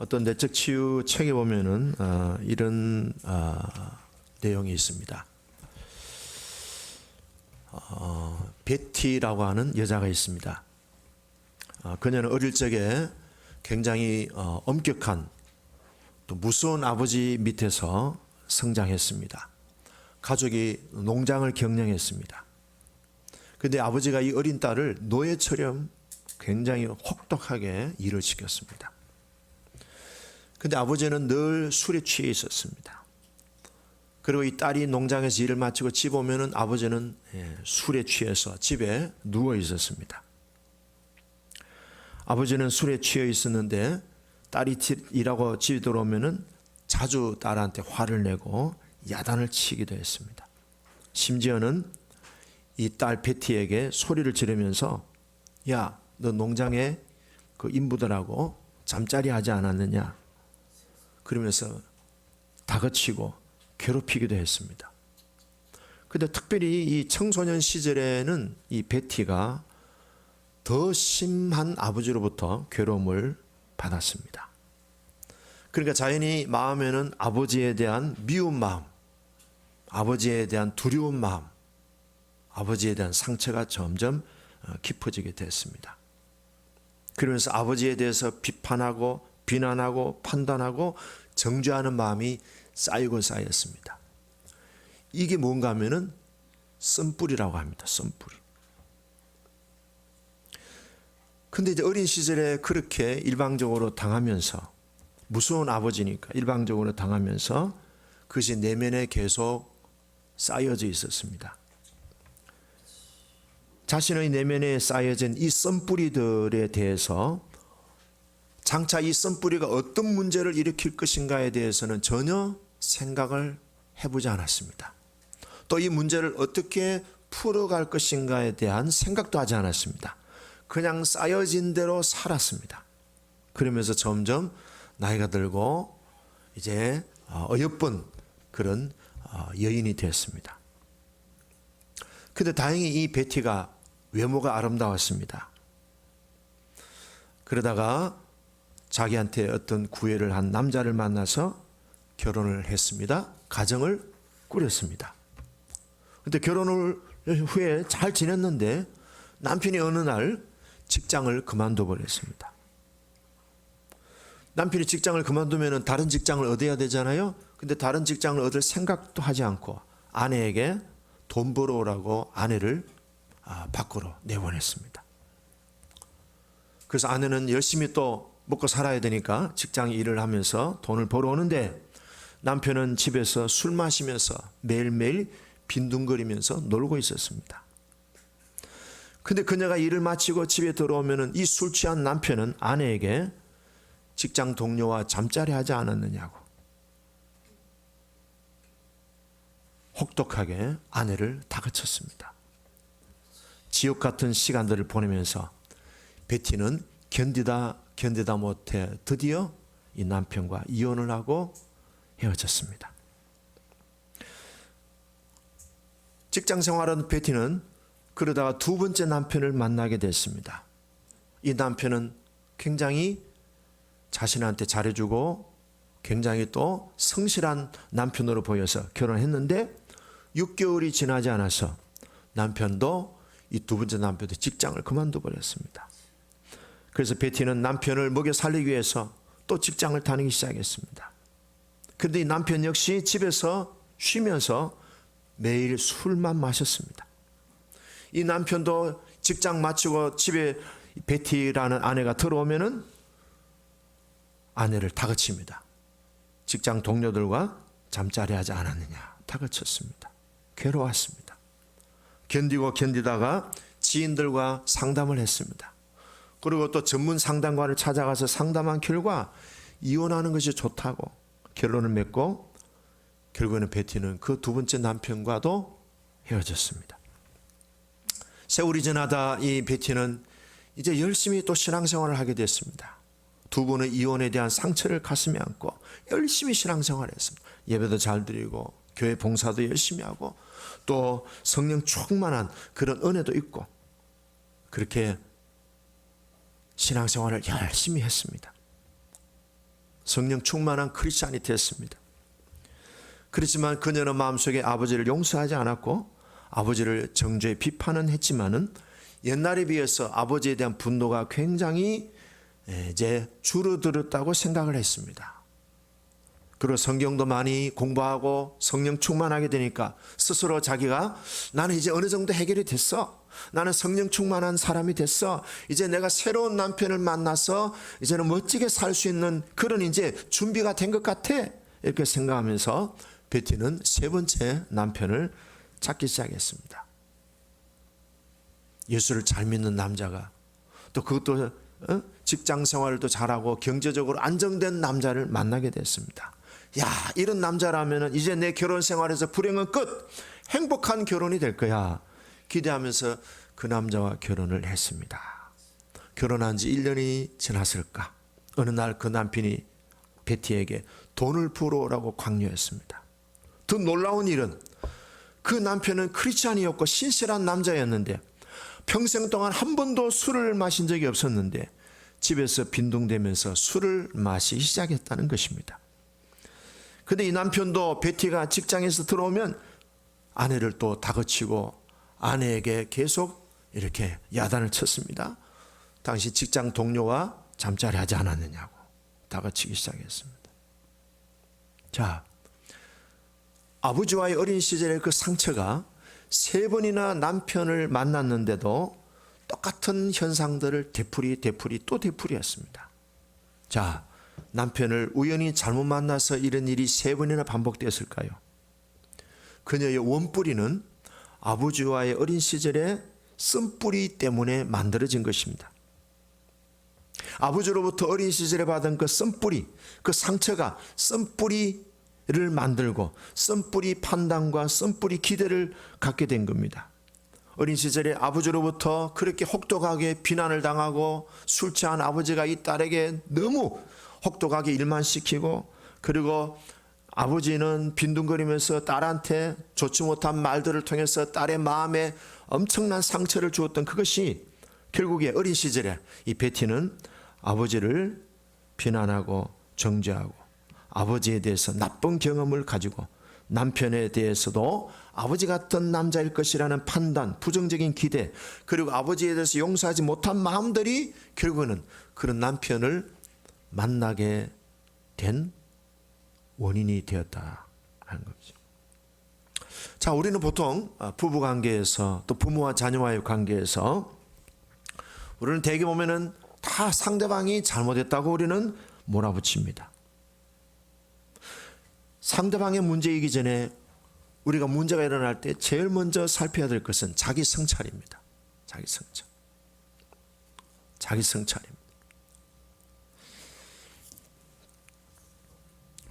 어떤 내적 치유 책에 보면은 이런 내용이 있습니다. 베티라고 하는 여자가 있습니다. 그녀는 어릴 적에 굉장히 엄격한 또 무서운 아버지 밑에서 성장했습니다. 가족이 농장을 경영했습니다. 그런데 아버지가 이 어린 딸을 노예처럼 굉장히 혹독하게 일을 시켰습니다. 근데 아버지는 늘 술에 취해 있었습니다. 그리고 이 딸이 농장에서 일을 마치고 집 오면은 아버지는 술에 취해서 집에 누워 있었습니다. 아버지는 술에 취해 있었는데 딸이 일하고 집에 들어오면은 자주 딸한테 화를 내고 야단을 치기도 했습니다. 심지어는 이 딸 베티에게 소리를 지르면서 야, 너 농장에 그 인부들하고 잠자리 하지 않았느냐? 그러면서 다그치고 괴롭히기도 했습니다. 근데 특별히 이 청소년 시절에는 이 베티가 더 심한 아버지로부터 괴로움을 받았습니다. 그러니까 자연히 마음에는 아버지에 대한 미운 마음, 아버지에 대한 두려운 마음, 아버지에 대한 상처가 점점 깊어지게 됐습니다. 그러면서 아버지에 대해서 비판하고 비난하고 판단하고 정죄하는 마음이 쌓이고 쌓였습니다. 이게 뭔가 하면은 썬뿌리라고 합니다. 썬뿌리. 근데 이제 어린 시절에 그렇게 일방적으로 당하면서 무서운 아버지니까 일방적으로 당하면서 그것이 내면에 계속 쌓여져 있었습니다. 자신의 내면에 쌓여진 이 썬뿌리들에 대해서 장차 이 썬뿌리가 어떤 문제를 일으킬 것인가에 대해서는 전혀 생각을 해보지 않았습니다. 또 이 문제를 어떻게 풀어갈 것인가에 대한 생각도 하지 않았습니다. 그냥 쌓여진 대로 살았습니다. 그러면서 점점 나이가 들고 이제 어여쁜 그런 여인이 되었습니다. 그런데 다행히 이 베티가 외모가 아름다웠습니다. 그러다가 자기한테 어떤 구애를 한 남자를 만나서 결혼을 했습니다. 가정을 꾸렸습니다. 그런데 결혼 후에 잘 지냈는데 남편이 어느 날 직장을 그만둬 버렸습니다. 남편이 직장을 그만두면 다른 직장을 얻어야 되잖아요. 근데 다른 직장을 얻을 생각도 하지 않고 아내에게 돈 벌어오라고 아내를 밖으로 내보냈습니다. 그래서 아내는 열심히 또 먹고 살아야 되니까 직장 일을 하면서 돈을 벌어오는데 남편은 집에서 술 마시면서 매일매일 빈둥거리면서 놀고 있었습니다. 근데 그녀가 일을 마치고 집에 들어오면 이 술 취한 남편은 아내에게 직장 동료와 잠자리 하지 않았느냐고 혹독하게 아내를 다그쳤습니다. 지옥 같은 시간들을 보내면서 베티는 견디다 못해 드디어 이 남편과 이혼을 하고 헤어졌습니다. 직장 생활하는 베티는 그러다가 두 번째 남편을 만나게 됐습니다. 이 남편은 굉장히 자신한테 잘해주고 굉장히 또 성실한 남편으로 보여서 결혼했는데 6개월이 지나지 않아서 남편도 이 두 번째 남편도 직장을 그만둬 버렸습니다. 그래서 베티는 남편을 먹여 살리기 위해서 또 직장을 다니기 시작했습니다. 그런데 이 남편 역시 집에서 쉬면서 매일 술만 마셨습니다. 이 남편도 직장 마치고 집에 베티라는 아내가 들어오면은 아내를 다그칩니다. 직장 동료들과 잠자리 하지 않았느냐 다그쳤습니다. 괴로웠습니다. 견디다가 지인들과 상담을 했습니다. 그리고 또 전문 상담가를 찾아가서 상담한 결과 이혼하는 것이 좋다고 결론을 맺고 결국에는 베티는 그 두 번째 남편과도 헤어졌습니다. 세월이 지나다 이 베티는 이제 열심히 또 신앙생활을 하게 됐습니다. 두 분의 이혼에 대한 상처를 가슴에 안고 열심히 신앙생활을 했습니다. 예배도 잘 드리고 교회 봉사도 열심히 하고 또 성령 충만한 그런 은혜도 있고 그렇게 신앙생활을 열심히 했습니다. 성령 충만한 크리스찬이 됐습니다. 그렇지만 그녀는 마음속에 아버지를 용서하지 않았고 아버지를 정죄 비판은 했지만은 옛날에 비해서 아버지에 대한 분노가 굉장히 이제 줄어들었다고 생각을 했습니다. 그리고 성경도 많이 공부하고 성령 충만하게 되니까 스스로 자기가 나는 이제 어느 정도 해결이 됐어. 나는 성령 충만한 사람이 됐어. 이제 내가 새로운 남편을 만나서 이제는 멋지게 살 수 있는 그런 이제 준비가 된 것 같아. 이렇게 생각하면서 베티는 세 번째 남편을 찾기 시작했습니다. 예수를 잘 믿는 남자가 또 그것도 직장 생활도 잘하고 경제적으로 안정된 남자를 만나게 됐습니다. 야, 이런 남자라면 이제 내 결혼 생활에서 불행은 끝. 행복한 결혼이 될 거야. 기대하면서 그 남자와 결혼을 했습니다. 결혼한 지 1년이 지났을까? 어느 날 그 남편이 베티에게 돈을 벌어오라고 강요했습니다. 더 놀라운 일은 그 남편은 크리스찬이었고 신실한 남자였는데 평생 동안 한 번도 술을 마신 적이 없었는데 집에서 빈둥대면서 술을 마시기 시작했다는 것입니다. 근데 이 남편도 베티가 직장에서 들어오면 아내를 또 다그치고 아내에게 계속 이렇게 야단을 쳤습니다. 당시 직장 동료와 잠자리 하지 않았느냐고 다그치기 시작했습니다. 자, 아버지와의 어린 시절의 그 상처가 세 번이나 남편을 만났는데도 똑같은 현상들을 되풀이 또 되풀이했습니다. 자, 남편을 우연히 잘못 만나서 이런 일이 세 번이나 반복되었을까요? 그녀의 원뿌리는 아버지와의 어린 시절의 쓴뿌리 때문에 만들어진 것입니다. 아버지로부터 어린 시절에 받은 그 쓴뿌리, 그 상처가 쓴뿌리를 만들고 쓴뿌리 판단과 쓴뿌리 기대를 갖게 된 겁니다. 어린 시절에 아버지로부터 그렇게 혹독하게 비난을 당하고 술 취한 아버지가 이 딸에게 너무 혹독하게 일만 시키고 그리고 아버지는 빈둥거리면서 딸한테 좋지 못한 말들을 통해서 딸의 마음에 엄청난 상처를 주었던 그것이 결국에 어린 시절에 이 베티는 아버지를 비난하고 정죄하고 아버지에 대해서 나쁜 경험을 가지고 남편에 대해서도 아버지 같은 남자일 것이라는 판단, 부정적인 기대, 그리고 아버지에 대해서 용서하지 못한 마음들이 결국은 그런 남편을 만나게 된 원인이 되었다 하는 거죠. 자, 우리는 보통 부부 관계에서 또 부모와 자녀와의 관계에서 우리는 대개 보면은 다 상대방이 잘못했다고 우리는 몰아붙입니다. 상대방의 문제이기 전에 우리가 문제가 일어날 때 제일 먼저 살펴야 될 것은 자기 성찰입니다. 자기 성찰. 자기 성찰입니다.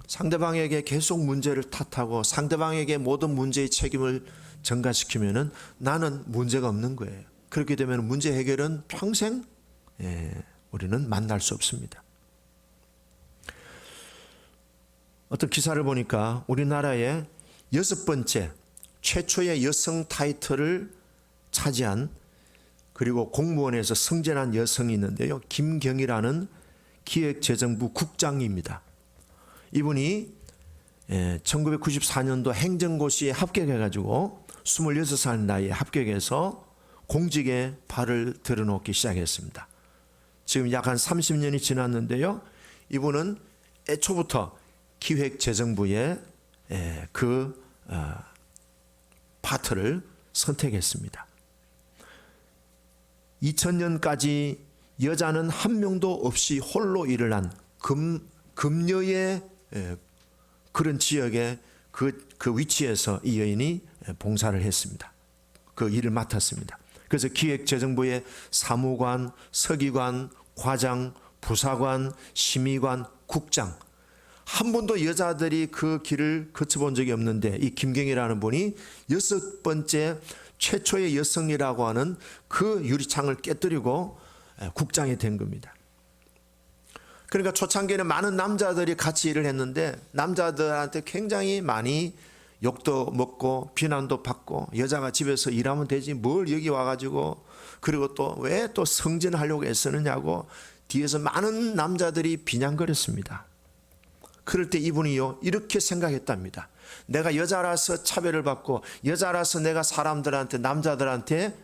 상대방에게 계속 문제를 탓하고 상대방에게 모든 문제의 책임을 전가시키면은 나는 문제가 없는 거예요. 그렇게 되면 문제 해결은 평생 우리는 만날 수 없습니다. 어떤 기사를 보니까 우리나라의 6번째 최초의 여성 타이틀을 차지한 그리고 공무원에서 승진한 여성이 있는데요. 김경희라는 기획재정부 국장입니다. 이분이 1994년도 행정고시에 합격해가지고 26살 나이에 합격해서 공직에 발을 들여놓기 시작했습니다. 지금 약 한 30년이 지났는데요. 이분은 애초부터 기획재정부의 그 파트를 선택했습니다. 2000년까지 여자는 한 명도 없이 홀로 일을 한 금여의 그런 지역의 그 위치에서 이 여인이 봉사를 했습니다. 그 일을 맡았습니다. 그래서 기획재정부의 사무관, 서기관, 과장, 부사관, 심의관, 국장 한 번도 여자들이 그 길을 거쳐본 적이 없는데 이 김경희라는 분이 6번째 최초의 여성이라고 하는 그 유리창을 깨뜨리고 국장이 된 겁니다. 그러니까 초창기에는 많은 남자들이 같이 일을 했는데 남자들한테 굉장히 많이 욕도 먹고 비난도 받고 여자가 집에서 일하면 되지 뭘 여기 와가지고 그리고 또 왜 또 승진하려고 애쓰느냐고 뒤에서 많은 남자들이 비난거렸습니다. 그럴 때 이분이요 이렇게 생각했답니다. 내가 여자라서 차별을 받고 여자라서 내가 사람들한테 남자들한테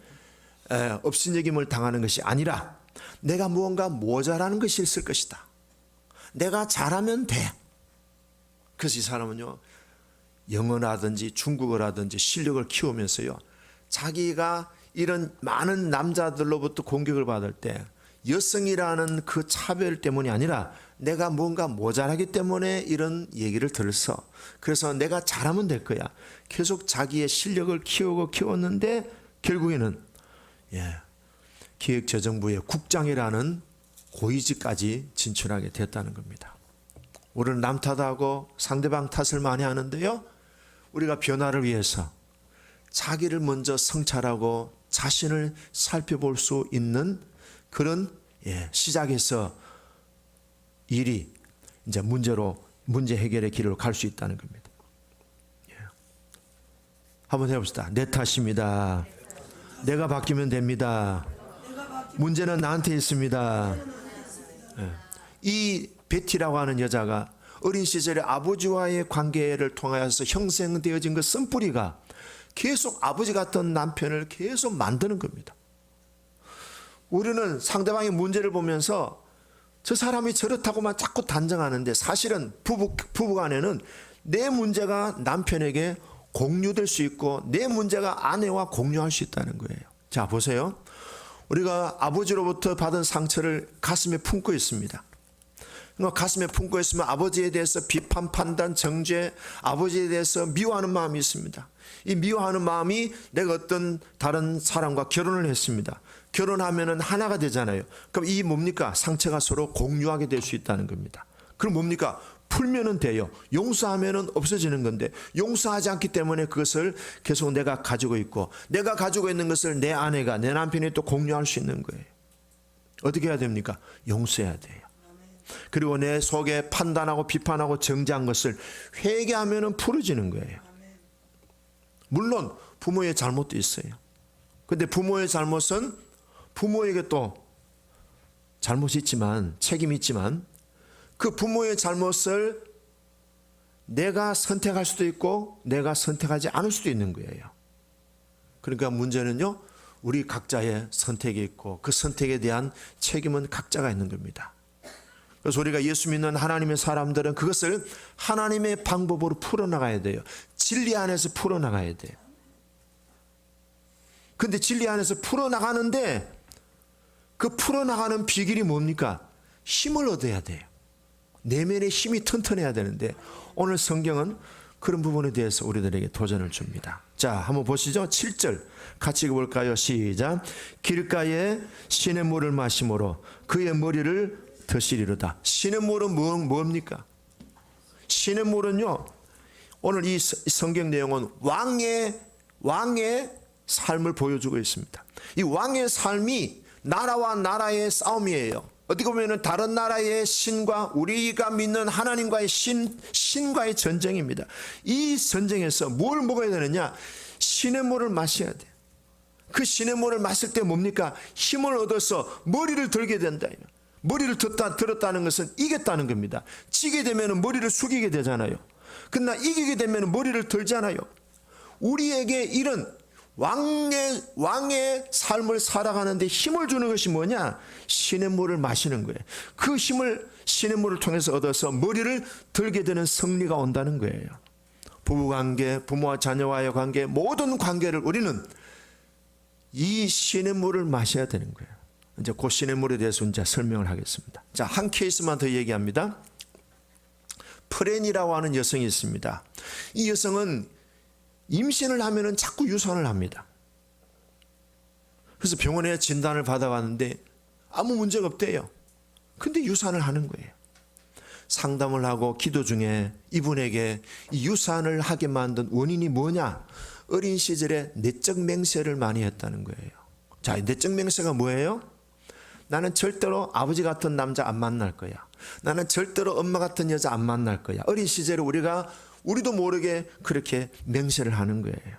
업신여김을 당하는 것이 아니라 내가 무언가 모자라는 것이 있을 것이다. 내가 잘하면 돼. 그래서 이 사람은요 영어라든지 중국어라든지 실력을 키우면서요 자기가 이런 많은 남자들로부터 공격을 받을 때 여성이라는 그 차별 때문이 아니라 내가 뭔가 모자라기 때문에 이런 얘기를 들었어. 그래서 내가 잘하면 될 거야. 계속 자기의 실력을 키웠는데 결국에는 기획재정부의 국장이라는 고위직까지 진출하게 됐다는 겁니다. 우리는 남 탓하고 상대방 탓을 많이 하는데요. 우리가 변화를 위해서 자기를 먼저 성찰하고 자신을 살펴볼 수 있는 그런 시작에서 일이 이제 문제 해결의 길로 갈 수 있다는 겁니다. 한번 해봅시다. 내 탓입니다. 내가 바뀌면 됩니다. 문제는 나한테 있습니다. 이 베티라고 하는 여자가 어린 시절에 아버지와의 관계를 통하여서 형성되어진 그 쓴뿌리가 계속 아버지 같은 남편을 계속 만드는 겁니다. 우리는 상대방의 문제를 보면서 저 사람이 저렇다고만 자꾸 단정하는데 사실은 부부간에는 내 문제가 남편에게 공유될 수 있고 내 문제가 아내와 공유할 수 있다는 거예요. 자 보세요. 우리가 아버지로부터 받은 상처를 가슴에 품고 있습니다. 가슴에 품고 있으면 아버지에 대해서 비판, 판단, 정죄, 아버지에 대해서 미워하는 마음이 있습니다. 이 미워하는 마음이 내가 어떤 다른 사람과 결혼을 했습니다. 결혼하면은 하나가 되잖아요. 그럼 이 뭡니까? 상처가 서로 공유하게 될 수 있다는 겁니다. 그럼 뭡니까? 풀면은 돼요. 용서하면은 없어지는 건데 용서하지 않기 때문에 그것을 계속 내가 가지고 있고 내가 가지고 있는 것을 내 아내가 내 남편이 또 공유할 수 있는 거예요. 어떻게 해야 됩니까? 용서해야 돼요. 그리고 내 속에 판단하고 비판하고 정죄한 것을 회개하면은 풀어지는 거예요. 물론 부모의 잘못도 있어요. 근데 부모의 잘못은 부모에게 또 잘못이 있지만 책임이 있지만 그 부모의 잘못을 내가 선택할 수도 있고 내가 선택하지 않을 수도 있는 거예요. 그러니까 문제는요 우리 각자의 선택이 있고 그 선택에 대한 책임은 각자가 있는 겁니다. 그래서 우리가 예수 믿는 하나님의 사람들은 그것을 하나님의 방법으로 풀어나가야 돼요. 진리 안에서 풀어나가야 돼요. 근데 진리 안에서 풀어나가는데 그 풀어나가는 비결이 뭡니까? 힘을 얻어야 돼요. 내면의 힘이 튼튼해야 되는데 오늘 성경은 그런 부분에 대해서 우리들에게 도전을 줍니다. 자, 한번 보시죠. 7절 같이 읽어볼까요? 시작. 길가에 시냇물을 마심으로 그의 머리를 드시리로다. 시냇물은 뭡니까? 시냇물은요 오늘 이 성경 내용은 왕의 삶을 보여주고 있습니다. 이 왕의 삶이 나라와 나라의 싸움이에요. 어떻게 보면 다른 나라의 신과 우리가 믿는 하나님과의 신과의 전쟁입니다. 이 전쟁에서 뭘 먹어야 되느냐? 시냇물을 마셔야 돼요. 그 시냇물을 마실 때 뭡니까? 힘을 얻어서 머리를 들게 된다. 머리를 들었다는 것은 이겼다는 겁니다. 지게 되면 머리를 숙이게 되잖아요. 그러나 이기게 되면 머리를 들잖아요. 우리에게 이런 왕의 삶을 살아가는데 힘을 주는 것이 뭐냐? 시냇물을 마시는 거예요. 그 힘을 시냇물을 통해서 얻어서 머리를 들게 되는 승리가 온다는 거예요. 부부관계, 부모와 자녀와의 관계, 모든 관계를 우리는 이 시냇물을 마셔야 되는 거예요. 이제 그 시냇물에 대해서 이제 설명을 하겠습니다. 자, 한 케이스만 더 얘기합니다. 프렌이라고 하는 여성이 있습니다. 이 여성은 임신을 하면은 자꾸 유산을 합니다. 그래서 병원에 진단을 받아봤는데 아무 문제가 없대요. 근데 유산을 하는 거예요. 상담을 하고 기도 중에 이분에게 이 유산을 하게 만든 원인이 뭐냐? 어린 시절에 내적 맹세를 많이 했다는 거예요. 자, 내적 맹세가 뭐예요? 나는 절대로 아버지 같은 남자 안 만날 거야. 나는 절대로 엄마 같은 여자 안 만날 거야. 어린 시절에 우리도 모르게 그렇게 맹세를 하는 거예요.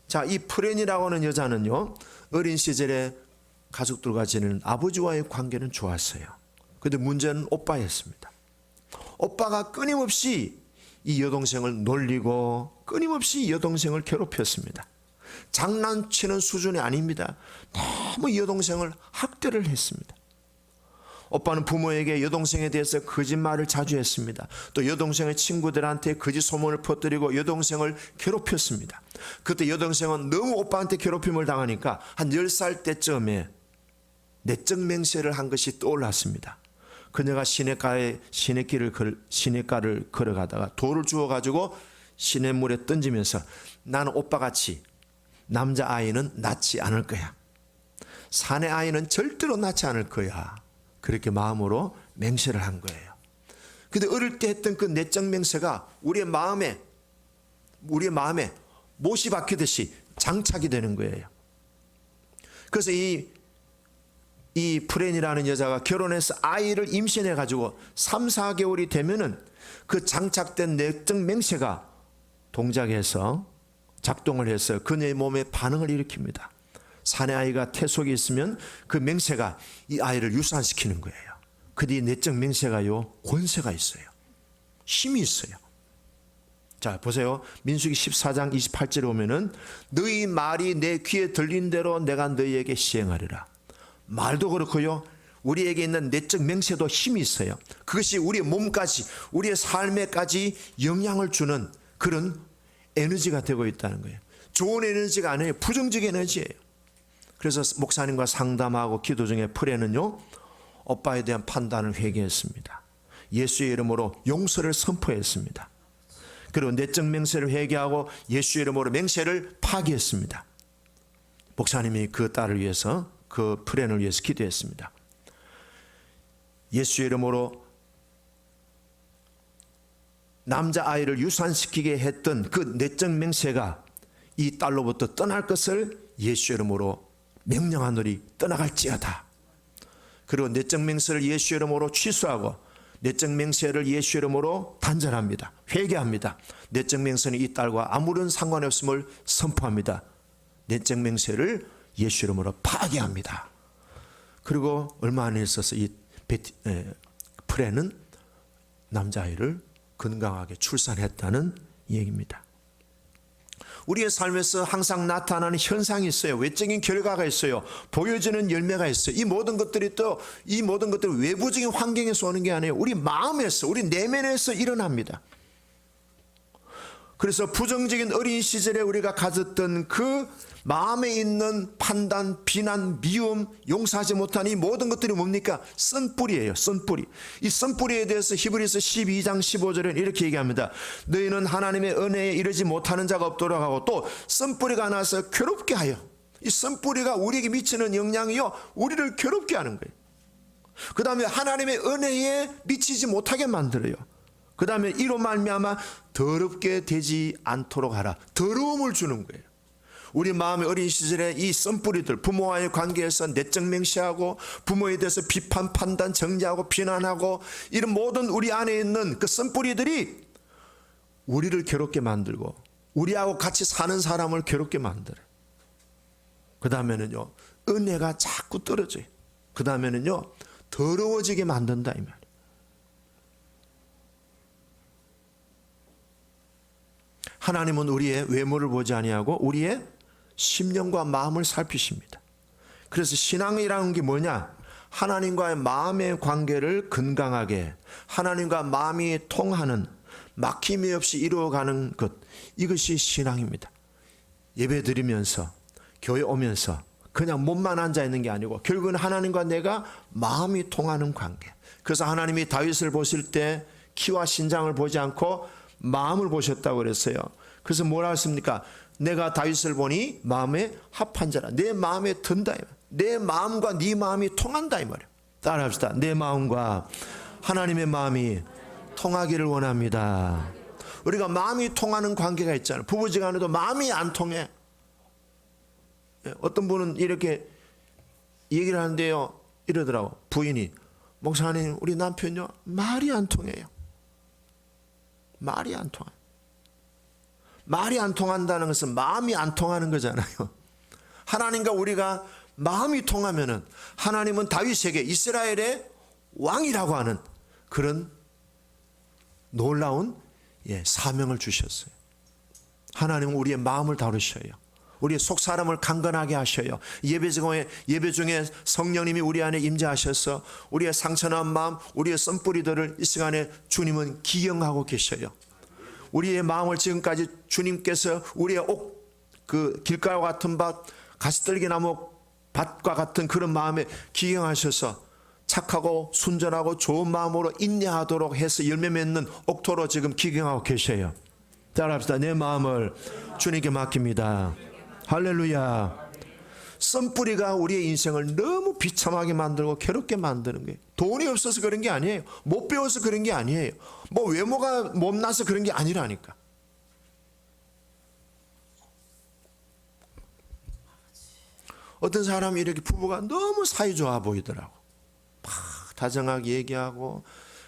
자, 이 프렌이라고 하는 여자는요, 어린 시절에 가족들과 지내는 아버지와의 관계는 좋았어요. 그런데 문제는 오빠였습니다. 오빠가 끊임없이 이 여동생을 놀리고 끊임없이 여동생을 괴롭혔습니다. 장난치는 수준이 아닙니다. 너무 여동생을 학대를 했습니다. 오빠는 부모에게 여동생에 대해서 거짓말을 자주 했습니다. 또 여동생의 친구들한테 거짓 소문을 퍼뜨리고 여동생을 괴롭혔습니다. 그때 여동생은 너무 오빠한테 괴롭힘을 당하니까 한 10살 때쯤에 내적 맹세를 한 것이 떠올랐습니다. 그녀가 시냇가를 걸어가다가 돌을 주워가지고 시냇물에 던지면서 나는 오빠같이 남자아이는 낳지 않을 거야. 사내 아이는 절대로 낳지 않을 거야. 그렇게 마음으로 맹세를 한 거예요. 근데 어릴 때 했던 그 내적 맹세가 우리의 마음에 못이 박히듯이 장착이 되는 거예요. 그래서 이 프렌이라는 여자가 결혼해서 아이를 임신해 가지고 3, 4개월이 되면은 그 장착된 내적 맹세가 동작해서 작동을 해서 그녀의 몸에 반응을 일으킵니다. 사내 아이가 태속에 있으면 그 맹세가 이 아이를 유산시키는 거예요. 근데 이 내적 맹세가요, 권세가 있어요. 힘이 있어요. 자, 보세요. 민수기 14장 28절에 오면은 너희 말이 내 귀에 들린 대로 내가 너희에게 시행하리라. 말도 그렇고요. 우리에게 있는 내적 맹세도 힘이 있어요. 그것이 우리의 몸까지, 우리의 삶에까지 영향을 주는 그런 에너지가 되고 있다는 거예요. 좋은 에너지가 아니에요. 부정적 에너지예요. 그래서 목사님과 상담하고 기도 중에 프레는요, 오빠에 대한 판단을 회개했습니다. 예수의 이름으로 용서를 선포했습니다. 그리고 내적 맹세를 회개하고 예수의 이름으로 맹세를 파기했습니다. 목사님이 그 딸을 위해서, 그 프렌을 위해서 기도했습니다. 예수의 이름으로 남자아이를 유산시키게 했던 그 내적 맹세가 이 딸로부터 떠날 것을 예수의 이름으로 명령하노니 떠나갈지어다. 그리고 내적 맹세를 예수의 이름으로 취소하고 내적 맹세를 예수의 이름으로 단절합니다. 회개합니다. 내적 맹세는 이 딸과 아무런 상관없음을 선포합니다. 내적 맹세를 예수 이름으로 파괴합니다. 그리고 얼마 안 있어서 이 프레는 남자아이를 건강하게 출산했다는 얘기입니다. 우리의 삶에서 항상 나타나는 현상이 있어요. 외적인 결과가 있어요. 보여지는 열매가 있어요. 이 모든 것들이 외부적인 환경에서 오는 게 아니에요. 우리 마음에서, 우리 내면에서 일어납니다. 그래서 부정적인 어린 시절에 우리가 가졌던 그 마음에 있는 판단, 비난, 미움, 용서하지 못한 이 모든 것들이 뭡니까? 쓴뿌리예요. 쓴뿌리. 이 쓴뿌리에 대해서 히브리서 12장 15절은 이렇게 얘기합니다. 너희는 하나님의 은혜에 이르지 못하는 자가 없도록 하고 또 쓴뿌리가 나서 괴롭게 하여. 이 쓴뿌리가 우리에게 미치는 영향이요, 우리를 괴롭게 하는 거예요. 그 다음에 하나님의 은혜에 미치지 못하게 만들어요. 그 다음에 이로 말미암아 더럽게 되지 않도록 하라. 더러움을 주는 거예요. 우리 마음의 어린 시절에 이 썬뿌리들, 부모와의 관계에서 내적 맹세하고 부모에 대해서 비판, 판단, 정죄하고 비난하고 이런 모든 우리 안에 있는 그 썬뿌리들이 우리를 괴롭게 만들고 우리하고 같이 사는 사람을 괴롭게 만들어요. 그 다음에는요, 은혜가 자꾸 떨어져요. 그 다음에는요, 더러워지게 만든다 이 말이에요. 하나님은 우리의 외모를 보지 아니하고 우리의 심령과 마음을 살피십니다. 그래서 신앙이라는 게 뭐냐? 하나님과의 마음의 관계를 건강하게, 하나님과 마음이 통하는, 막힘이 없이 이루어가는 것, 이것이 신앙입니다. 예배 드리면서, 교회 오면서 그냥 몸만 앉아 있는 게 아니고 결국은 하나님과 내가 마음이 통하는 관계. 그래서 하나님이 다윗을 보실 때 키와 신장을 보지 않고 마음을 보셨다고 그랬어요. 그래서 뭐라 했습니까? 내가 다윗을 보니 마음에 합한 자라. 내 마음에 든다. 내 마음과 네 마음이 통한다 이 말이에요. 따라합시다. 내 마음과 하나님의 마음이 통하기를 원합니다. 우리가 마음이 통하는 관계가 있잖아요. 부부지간에도 마음이 안 통해. 어떤 분은 이렇게 얘기를 하는데요, 이러더라고. 부인이, 목사님 우리 남편요 말이 안 통해요. 말이 안 통해요. 말이 안 통한다는 것은 마음이 안 통하는 거잖아요. 하나님과 우리가 마음이 통하면은 하나님은 다윗에게 이스라엘의 왕이라고 하는 그런 놀라운 사명을 주셨어요. 하나님은 우리의 마음을 다루셔요. 우리의 속사람을 강건하게 하셔요. 예배 중에 성령님이 우리 안에 임재하셔서 우리의 상처난 마음, 우리의 썬뿌리들을 이 시간에 주님은 기경하고 계셔요. 우리의 마음을 지금까지 주님께서 우리의 길가와 같은 밭, 가시떨기나무 밭과 같은 그런 마음에 기경하셔서 착하고 순전하고 좋은 마음으로 인내하도록 해서 열매 맺는 옥토로 지금 기경하고 계셔요. 따라합시다. 내 마음을 주님께 맡깁니다. 할렐루야. 썬뿌리가 우리의 인생을 너무 비참하게 만들고 괴롭게 만드는 거예요. 돈이 없어서 그런 게 아니에요. 못 배워서 그런 게 아니에요. 뭐 외모가 못나서 그런 게 아니라니까. 어떤 사람이 이렇게 부부가 너무 사이 좋아 보이더라고. 막 다정하게 얘기하고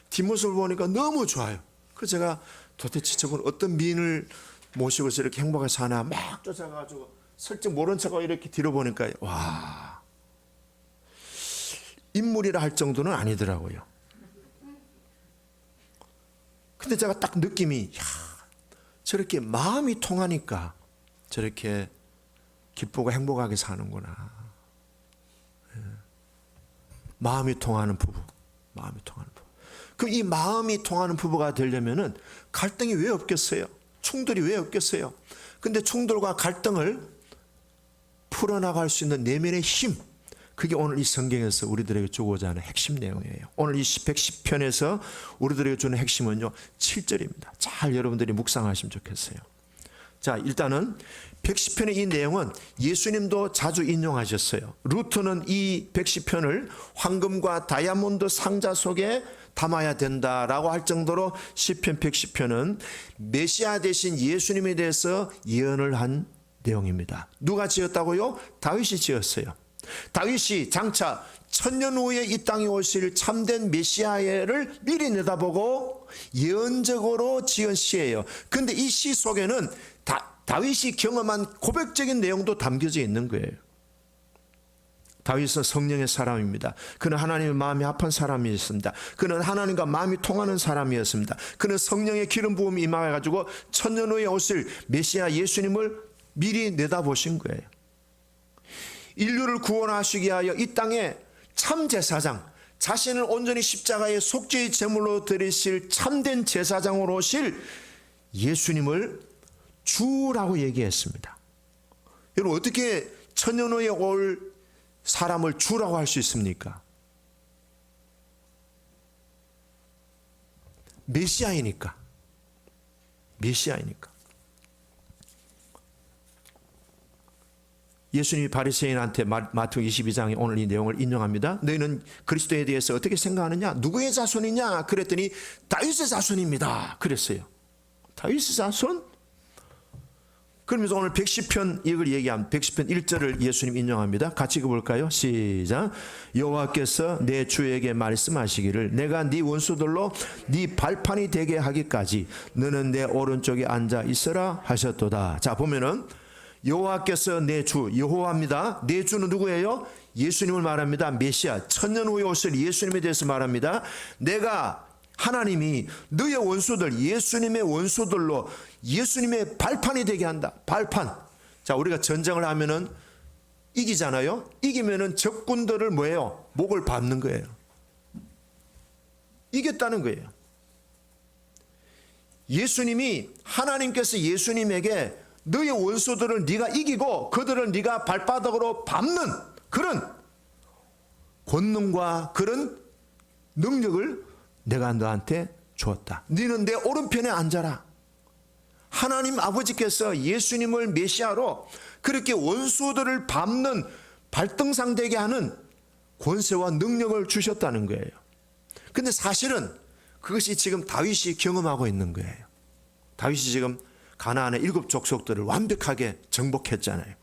뒷모습을 보니까 너무 좋아요. 그래서 제가 도대체 저건 어떤 미인을 모시고 이렇게 행복하게 사나 막 쫓아가가지고 슬쩍 모른 척하고 이렇게 뒤로 보니까 와, 인물이라 할 정도는 아니더라고요. 근데 제가 딱 느낌이 저렇게 마음이 통하니까 저렇게 기쁘고 행복하게 사는구나. 마음이 통하는 부부. 마음이 통하는 부부. 그럼 이 마음이 통하는 부부가 되려면은 갈등이 왜 없겠어요? 충돌이 왜 없겠어요? 근데 충돌과 갈등을 풀어나갈 수 있는 내면의 힘, 그게 오늘 이 성경에서 우리들에게 주고자 하는 핵심 내용이에요. 오늘 이 110편에서 우리들에게 주는 핵심은요 7절입니다. 잘 여러분들이 묵상하시면 좋겠어요. 자, 일단은 110편의 이 내용은 예수님도 자주 인용하셨어요. 루터는 이 110편을 황금과 다이아몬드 상자 속에 담아야 된다라고 할 정도로 시편 110편은 메시아 되신 예수님에 대해서 예언을 한 내용입니다. 누가 지었다고요? 다윗이 지었어요. 다윗이 장차 천년 후에 이 땅에 오실 참된 메시아를 미리 내다보고 예언적으로 지은 시예요. 근데 이 시 속에는 다윗이 경험한 고백적인 내용도 담겨져 있는 거예요. 다윗은 성령의 사람입니다. 그는 하나님의 마음이 합한 사람이었습니다. 그는 하나님과 마음이 통하는 사람이었습니다. 그는 성령의 기름 부음이 임하여가지고 천년 후에 오실 메시아 예수님을 미리 내다보신 거예요. 인류를 구원하시기 위하여 이 땅에 참 제사장, 자신을 온전히 십자가의 속죄의 제물로 드리실 참된 제사장으로 오실 예수님을 주라고 얘기했습니다. 여러분, 어떻게 천년 후에 올 사람을 주라고 할 수 있습니까? 메시아이니까. 메시아이니까. 예수님이 바리새인한테 마태복음 22장에 오늘 이 내용을 인용합니다. 너희는 그리스도에 대해서 어떻게 생각하느냐? 누구의 자손이냐? 그랬더니 다윗의 자손입니다. 그랬어요. 다윗의 자손? 그러면서 오늘 110편 이걸 얘기합니다. 110편 1절을 예수님 인용합니다. 같이 읽어볼까요? 시작. 여호와께서 내 주에게 말씀하시기를 내가 네 원수들로 네 발판이 되게 하기까지 너는 내 오른쪽에 앉아 있으라 하셨도다. 자, 보면은 여호와께서 내 주, 여호와입니다. 내 주는 누구예요? 예수님을 말합니다. 메시아, 천년 후에 오실 예수님에 대해서 말합니다. 내가 하나님이 너의 원수들, 예수님의 원수들로 예수님의 발판이 되게 한다. 발판. 자, 우리가 전쟁을 하면은 이기잖아요. 이기면은 적군들을 뭐예요? 목을 밟는 거예요. 이겼다는 거예요. 예수님이, 하나님께서 예수님에게 너의 원수들을 네가 이기고 그들을 네가 발바닥으로 밟는 그런 권능과 그런 능력을 내가 너한테 주었다. 너는 내 오른편에 앉아라. 하나님 아버지께서 예수님을 메시아로 그렇게 원수들을 밟는 발등상 되게 하는 권세와 능력을 주셨다는 거예요. 근데 사실은 그것이 지금 다윗이 경험하고 있는 거예요. 다윗이 지금 가나안의 7 족속들을 완벽하게 정복했잖아요.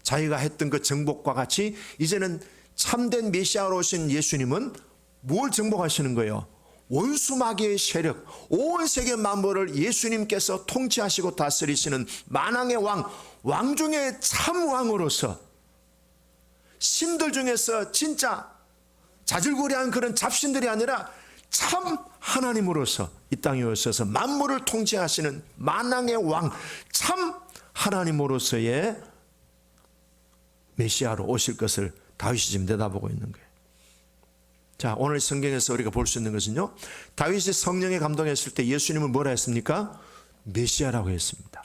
자기가 했던 그 정복과 같이 이제는 참된 메시아로 오신 예수님은 뭘 정복하시는 거예요? 원수마귀의 세력, 온 세계 만물을 예수님께서 통치하시고 다스리시는 만왕의 왕, 왕 중에 참 왕으로서 신들 중에서 진짜 자질구레한 그런 잡신들이 아니라 참 하나님으로서 이 땅에 오셔서 만물을 통치하시는 만왕의 왕, 참 하나님으로서의 메시아로 오실 것을 다윗이 지금 내다보고 있는 거예요. 자, 오늘 성경에서 우리가 볼 수 있는 것은요, 다윗이 성령에 감동했을 때 예수님은 뭐라 했습니까? 메시아라고 했습니다.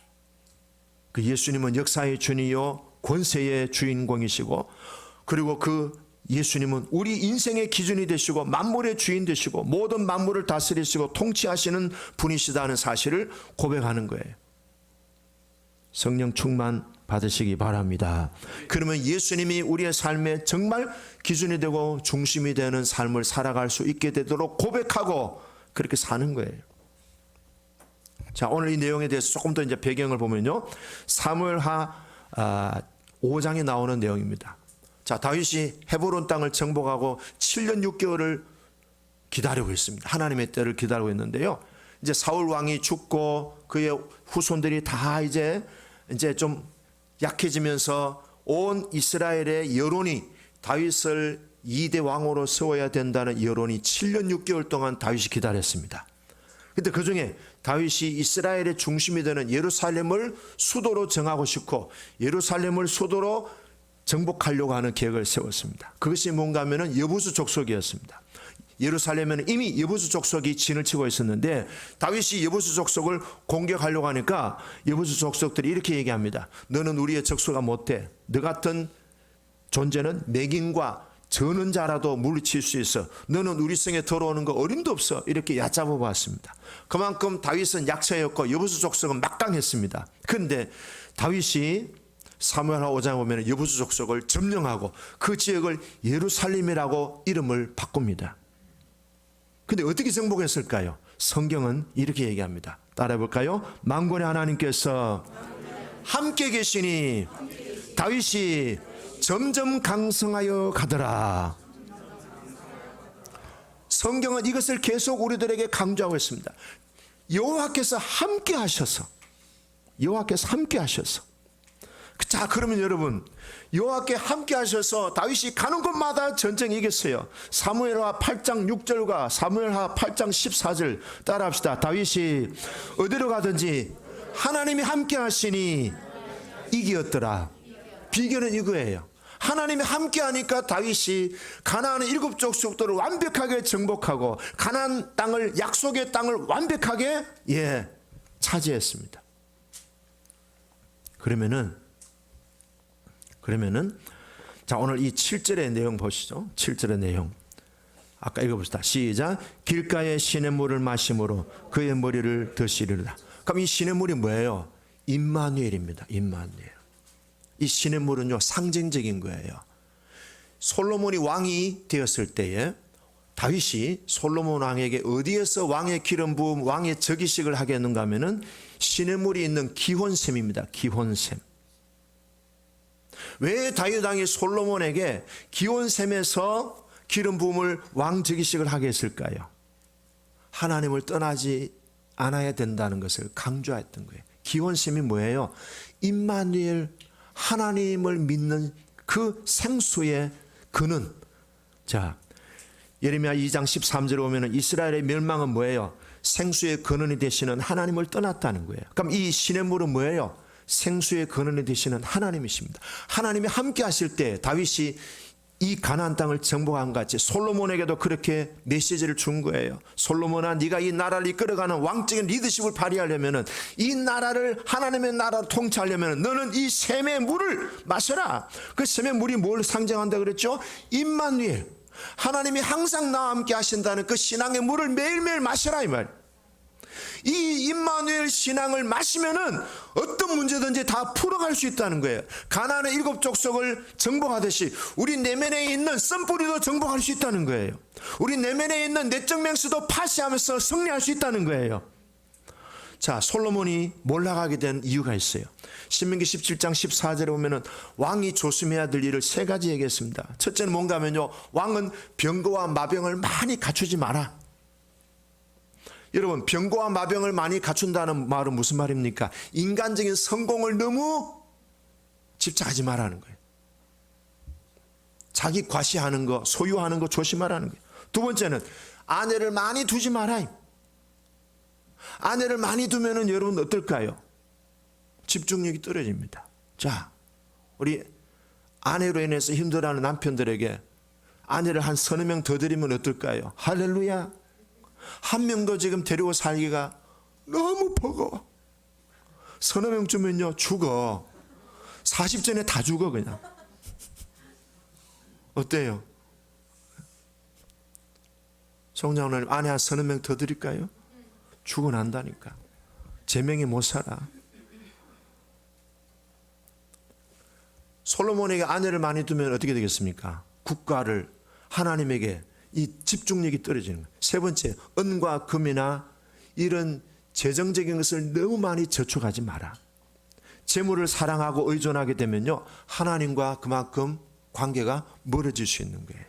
그 예수님은 역사의 주니요 권세의 주인공이시고, 그리고 그 예수님은 우리 인생의 기준이 되시고 만물의 주인 되시고 모든 만물을 다스리시고 통치하시는 분이시다는 사실을 고백하는 거예요. 성령 충만 받으시기 바랍니다. 그러면 예수님이 우리의 삶에 정말 기준이 되고 중심이 되는 삶을 살아갈 수 있게 되도록 고백하고 그렇게 사는 거예요. 자, 오늘 이 내용에 대해서 조금 더 이제 배경을 보면요, 사무엘하 5장에 나오는 내용입니다. 자, 다윗이 헤브론 땅을 정복하고 7년 6개월을 기다리고 있습니다. 하나님의 때를 기다리고 있는데요, 이제 사울 왕이 죽고 그의 후손들이 다 이제 좀 약해지면서 온 이스라엘의 여론이 다윗을 2대 왕으로 세워야 된다는 여론이 7년 6개월 동안 다윗이 기다렸습니다. 근데 그 중에 다윗이 이스라엘의 중심이 되는 예루살렘을 수도로 정하고 싶고 예루살렘을 수도로 정복하려고 하는 계획을 세웠습니다. 그것이 뭔가 하면은 여부수 족속이었습니다. 예루살렘에는 이미 여부수 족속이 진을 치고 있었는데 다윗이 여부수 족속을 공격하려고 하니까 여부수 족속들이 이렇게 얘기합니다. 너는 우리의 적수가 못해. 너 같은 존재는 맹인과 저는 자라도 물리칠 수 있어. 너는 우리 성에 들어오는 거 어림도 없어. 이렇게 얕잡아 봤습니다. 그만큼 다윗은 약체였고 여부수 족속은 막강했습니다. 그런데 다윗이 사무엘하 5장에 보면 여부수 족속을 점령하고 그 지역을 예루살렘이라고 이름을 바꿉니다. 근데 어떻게 정복했을까요? 성경은 이렇게 얘기합니다. 따라해 볼까요? 만군의 하나님께서 함께 계시니 다윗이 점점 강성하여 가더라. 성경은 이것을 계속 우리들에게 강조하고 있습니다. 여호와께서 함께 하셔서, 여호와께서 함께 하셔서. 자, 그러면 여러분, 여호와께 함께 하셔서 다윗이 가는 곳마다 전쟁이 이겼어요. 사무엘하 8장 6절과 사무엘하 8장 14절 따라합시다. 다윗이 어디로 가든지 하나님이 함께 하시니 이기었더라. 비결은 이거예요. 하나님이 함께 하니까 다윗이 가나안의 7족속들을 완벽하게 정복하고 가나안 땅을, 약속의 땅을 완벽하게 차지했습니다. 그러면은 자, 오늘 이 7절의 내용 보시죠. 7절의 내용 아까 읽어봅시다. 시작. 길가에 시냇물을 마심으로 그의 머리를 드시리라. 그럼 이 시냇물이 뭐예요? 임마누엘입니다. 임마누엘. 이 시냇물은요 상징적인 거예요. 솔로몬이 왕이 되었을 때에 다윗이 솔로몬 왕에게 어디에서 왕의 기름 부음, 왕의 즉위식을 하겠는가 하면은 시냇물이 있는 기혼샘입니다. 기혼샘. 왜 다윗 왕이 솔로몬에게 기혼샘에서 기름 부음을 왕 즉위식을 하게 했을까요? 하나님을 떠나지 않아야 된다는 것을 강조했던 거예요. 기혼샘이 뭐예요? 임마누엘, 하나님을 믿는 그 생수의 근원. 자, 예레미야 2장 13절에 보면 이스라엘의 멸망은 뭐예요? 생수의 근원이 되시는 하나님을 떠났다는 거예요. 그럼 이 시냇물은 뭐예요? 생수의 근원이 되시는 하나님이십니다. 하나님이 함께 하실 때 다윗이 이 가나안 땅을 정복한 같이 솔로몬에게도 그렇게 메시지를 준 거예요. 솔로몬아, 네가 이 나라를 이끌어가는 왕적인 리더십을 발휘하려면, 이 나라를 하나님의 나라로 통치하려면 너는 이 샘의 물을 마셔라. 그 샘의 물이 뭘 상징한다 그랬죠? 임마누엘, 하나님이 항상 나와 함께 하신다는 그 신앙의 물을 매일매일 마셔라 이 말. 이 임마누엘 신앙을 마시면은 어떤 문제든지 다 풀어갈 수 있다는 거예요. 가나안의 7족속을 정복하듯이 우리 내면에 있는 썬뿌리도 정복할 수 있다는 거예요. 우리 내면에 있는 내적 맹수도 파시하면서 승리할 수 있다는 거예요. 자, 솔로몬이 몰락하게 된 이유가 있어요. 신명기 17장 14절에 보면은 왕이 조심해야 될 일을 3가지 얘기했습니다. 첫째는 뭔가 하면요, 왕은 병거와 마병을 많이 갖추지 마라. 여러분, 병거와 마병을 많이 갖춘다는 말은 무슨 말입니까? 인간적인 성공을 너무 집착하지 말라는 거예요. 자기 과시하는 거, 소유하는 거 조심하라는 거예요. 두 번째는 아내를 많이 두지 마라. 아내를 많이 두면은 여러분 어떨까요? 집중력이 떨어집니다. 자, 우리 아내로 인해서 힘들어하는 남편들에게 아내를 한 서너 명 더 드리면 어떨까요? 할렐루야. 한 명도 지금 데리고 살기가 너무 버거워. 서너 명쯤은요 죽어. 40전에 다 죽어 그냥. 어때요? 성장로님 아내 한 서너 명 더 드릴까요? 죽어난다니까. 제명이 못 살아. 솔로몬에게 아내를 많이 두면 어떻게 되겠습니까? 국가를 하나님에게 이 집중력이 떨어지는 거예요. 세 번째, 은과 금이나 이런 재정적인 것을 너무 많이 저축하지 마라. 재물을 사랑하고 의존하게 되면요 하나님과 그만큼 관계가 멀어질 수 있는 거예요.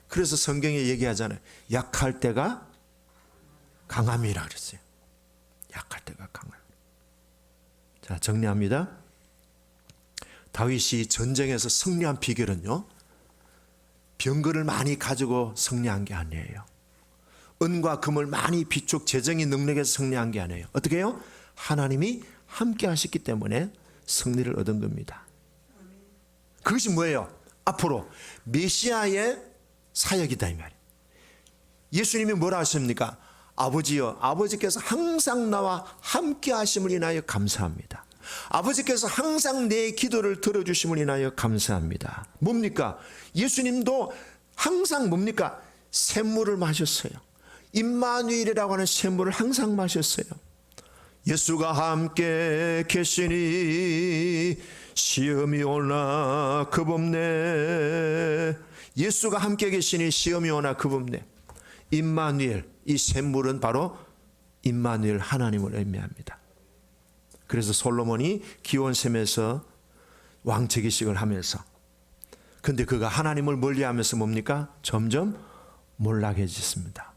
그래서 성경에 얘기하잖아요. 약할 때가 강함이라 그랬어요. 약할 때가 강함. 자, 정리합니다. 다윗이 전쟁에서 승리한 비결은요 병거를 많이 가지고 승리한 게 아니에요. 은과 금을 많이 비축 재정의 능력에서 승리한 게 아니에요. 어떻게 해요? 하나님이 함께 하셨기 때문에 승리를 얻은 겁니다. 그것이 뭐예요? 앞으로 메시아의 사역이다 이 말이에요. 예수님이 뭐라 하십니까? 아버지여, 아버지께서 항상 나와 함께 하심을 인하여 감사합니다. 아버지께서 항상 내 기도를 들어주심을 인하여 감사합니다. 뭡니까? 예수님도 항상 뭡니까? 샘물을 마셨어요. 임마누엘이라고 하는 샘물을 항상 마셨어요. 예수가 함께 계시니 시험이 오나 겁없네. 예수가 함께 계시니 시험이 오나 겁없네. 임마누엘, 이 샘물은 바로 임마누엘 하나님을 의미합니다. 그래서 솔로몬이 기온샘에서 왕제기식을 하면서 근데 그가 하나님을 멀리하면서 뭡니까? 점점 몰락해졌습니다.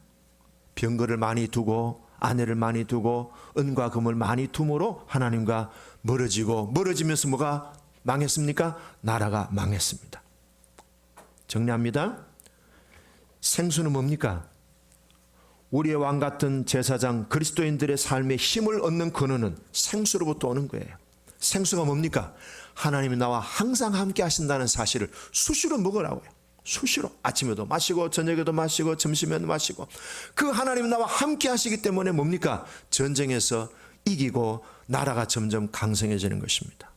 병거를 많이 두고 아내를 많이 두고 은과 금을 많이 둠으로 하나님과 멀어지면서 뭐가 망했습니까? 나라가 망했습니다. 정리합니다. 생수는 뭡니까? 우리의 왕 같은 제사장 그리스도인들의 삶에 힘을 얻는 근원은 생수로부터 오는 거예요. 생수가 뭡니까? 하나님이 나와 항상 함께 하신다는 사실을 수시로 먹으라고요. 수시로 아침에도 마시고 저녁에도 마시고 점심에도 마시고 그 하나님이 나와 함께 하시기 때문에 뭡니까? 전쟁에서 이기고 나라가 점점 강성해지는 것입니다.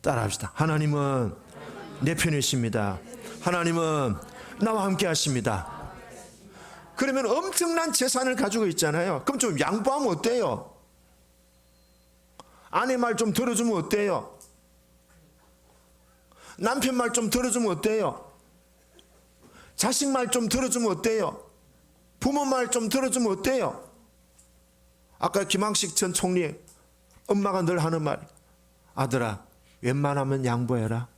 따라합시다. 하나님은 내 편이십니다. 하나님은 나와 함께 하십니다. 그러면 엄청난 재산을 가지고 있잖아요. 그럼 좀 양보하면 어때요? 아내 말 좀 들어주면 어때요? 남편 말 좀 들어주면 어때요? 자식 말 좀 들어주면 어때요? 부모 말 좀 들어주면 어때요? 아까 김항식 전 총리 엄마가 늘 하는 말, 아들아 웬만하면 양보해라.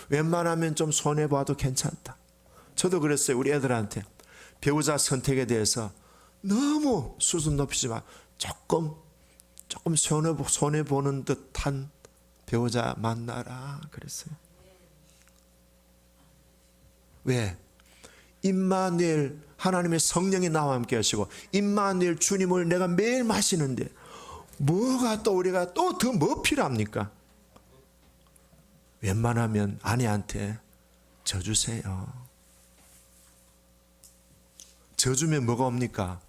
웬만하면 좀 손해봐도 괜찮다. 저도 그랬어요. 우리 애들한테 배우자 선택에 대해서 너무 수준 높이지 마. 조금 손해보는 듯한 배우자 만나라 그랬어요. 왜? 임마누엘 하나님의 성령이 나와 함께 하시고 임마누엘 주님을 내가 매일 마시는데 뭐가 또 우리가 또 더 뭐 필요합니까? 웬만하면 아내한테 져주세요. 져주면 뭐가 옵니까?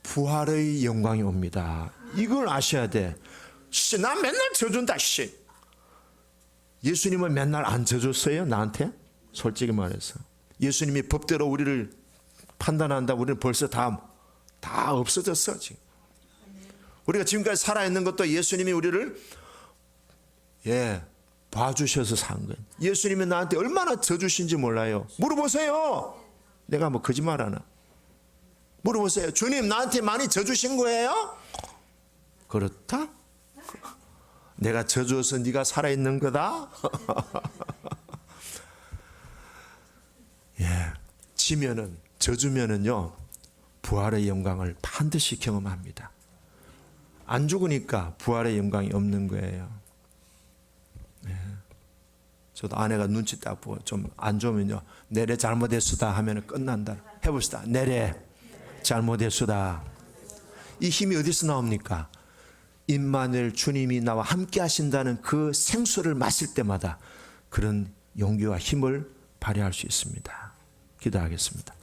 부활의 영광이 옵니다. 이걸 아셔야 돼. 나 맨날 져준다. 예수님은 맨날 안 져줬어요? 나한테? 솔직히 말해서 예수님이 법대로 우리를 판단한다. 우리는 벌써 다 없어졌어 지금. 우리가 지금까지 살아있는 것도 예수님이 우리를 봐주셔서 산 거예요. 예수님이 나한테 얼마나 져주신지 몰라요. 물어보세요. 내가 뭐 거짓말하나? 물어보세요. 주님 나한테 많이 져주신 거예요? 그렇다? 내가 져줘서 네가 살아있는 거다? 져주면은요 부활의 영광을 반드시 경험합니다. 안 죽으니까 부활의 영광이 없는 거예요. 저도 아내가 눈치 딱 보고 좀 안 좋으면요. 내래 잘못했수다 하면 끝난다. 해봅시다. 내래 잘못했수다. 이 힘이 어디서 나옵니까? 임마누엘 주님이 나와 함께 하신다는 그 생수를 마실 때마다 그런 용기와 힘을 발휘할 수 있습니다. 기도하겠습니다.